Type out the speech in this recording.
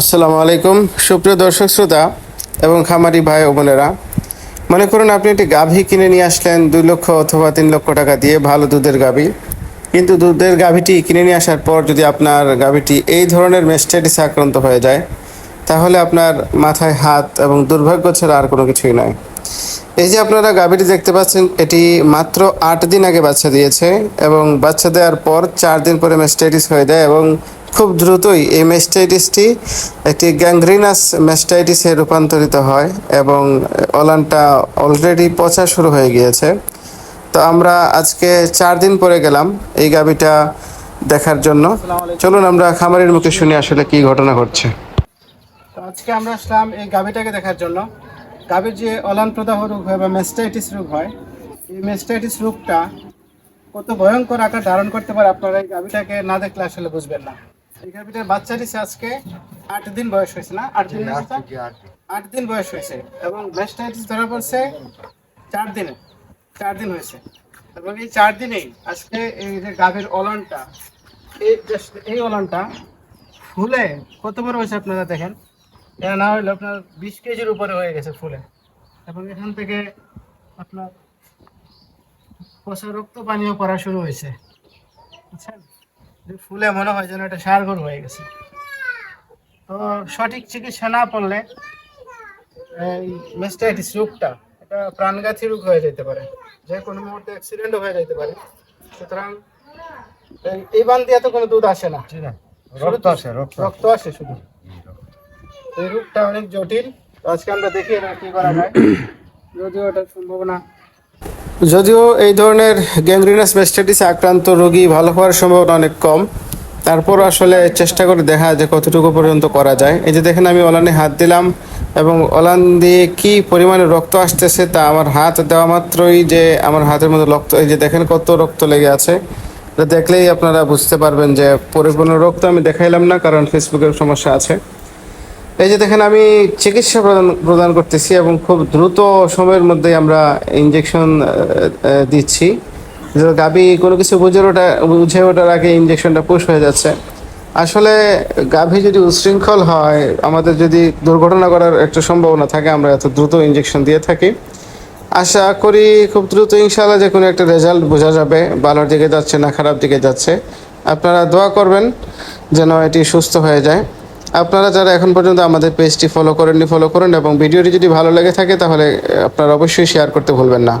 আসসালামু আলাইকুম সুপ্রিয় দর্শক শ্রোতা এবং খামারি ভাই ও বোনেরা। মনে করুন আপনি একটি গাভী কিনে নিয়ে আসলেন 2 লক্ষ অথবা 3 লক্ষ টাকা দিয়ে, ভালো দুধের গাভী। কিন্তু দুধের গাভীটি কিনে নিয়ে আসার পর যদি আপনার গাভীটি এই ধরনের মেস্টাইটিসে আক্রান্ত হয়ে যায়, তাহলে আপনার মাথায় হাত এবং দুর্ভাগ্য ছাড়া আর কোনো কিছুই নয়। এই যে আপনারা গাভীটি দেখতে পাচ্ছেন, এটি মাত্র 8 দিন আগে বাচ্চা দিয়েছে এবং বাচ্চা দেওয়ার পর 4 দিন পরে মেস্টাইটিস হয়ে যায় এবং খুব দ্রুতই এই মেস্টাইটিসটি একটি গ্যাংগ্রিনাস মেস্টাইটিসে রূপান্তরিত হয় এবং ওলানটা অলরেডি পচা শুরু হয়ে গিয়েছে। তো আমরা আজকে 4 দিন পরে গেলাম এই গাভীটা দেখার জন্য। চলুন আমরা খামারের মুখে শুনি আসলে কি ঘটনা ঘটছে। তো আজকে আমরা আসলাম এই গাভীটাকে দেখার জন্য। গাভীর যে অলান প্রদাহ রোগ হয় বা মেস্টাইটিস রোগ হয়, এই মেস্টাইটিস রোগটা কত ভয়ঙ্কর আকার ধারণ করতে পারে আপনারা এই গাভীটাকে না দেখলে আসলে বুঝবেন না। এই গাভীটার বাচ্চা দিচ্ছে আজকে 8 দিন বয়স হয়েছে, না 8 দিন? 8 দিন বয়স হয়েছে এবং মেস্টাইটিস ধরা পড়ছে 4 দিনে। 4 দিন হয়েছে এবং এই 4 দিনেই আজকে এই যে গাভীর অলানটা, এই অলানটা ফুলে কত বড় হয়েছে আপনারা দেখেন। এটা না হলে আপনার 20 কেজির উপরে হয়ে গেছে ফুলে, এবং এখান থেকে আপনার পচা রক্ত পানিও পড়া শুরু হয়েছে, বুঝছেন? ফুলে মনে হয় যেন এটা সারগর হয়ে গেছে। তো সঠিক চিকিৎসা না করলে এই মেস্টাইটিস রোগটা এটা প্রাণঘাতী রোগ হয়ে যেতে পারে, যে কোনো মুহূর্তে অ্যাক্সিডেন্টও হয়ে যেতে পারে। সুতরাং এই বান দিয়ে তো কোনো দুধ আসে না, রক্ত আসে শুধু। এই রোগটা অনেক জটিল। আজকে আমরা দেখি এটা কি করা যায়। যদিও এই ধরনের গ্যাংগ্রিনাস মেস্টাইটিসে আক্রান্ত রোগী ভালো হওয়ার সম্ভাবনা অনেক কম, তারপর আসলে চেষ্টা করে দেখা যে কতটুকু পর্যন্ত করা যায়। এই যে দেখেন, আমি অলানে হাত দিলাম এবং অলান দিয়ে কি পরিমাণে রক্ত আসতেছে তা আমার হাত দেওয়া মাত্রই যে আমার হাতের মধ্যে রক্ত, এই যে দেখেন কত রক্ত লেগে আছে। এটা দেখলেই আপনারা বুঝতে পারবেন যে পরিপূর্ণ রক্ত আমি দেখাইলাম না, কারণ ফেসবুকের সমস্যা আছে। এই যে দেখেন, আমি চিকিৎসা প্রদান করতেছি এবং খুব দ্রুত সময়ের মধ্যে আমরা ইঞ্জেকশন দিচ্ছি। গাভী কোনো কিছু বুঝে ওঠার আগে ইঞ্জেকশনটা পুশ হয়ে যাচ্ছে। আসলে গাভী যদি উশৃঙ্খল হয়, আমাদের যদি দুর্ঘটনা করার একটা সম্ভাবনা থাকে, আমরা এত দ্রুত ইঞ্জেকশন দিয়ে থাকি। আশা করি খুব দ্রুত ইনশাআল্লাহ যে কোনো একটা রেজাল্ট বোঝা যাবে, ভালোর দিকে যাচ্ছে না খারাপ দিকে যাচ্ছে। আপনারা দোয়া করবেন যেন এটি সুস্থ হয়ে যায়। আপনারা যারা এখন পর্যন্ত আমাদের পেজটি ফলো করেননি, ফলো করুন এবং ভিডিওটি যদি ভালো লেগে থাকে তাহলে আপনারা অবশ্যই শেয়ার করতে ভুলবেন না।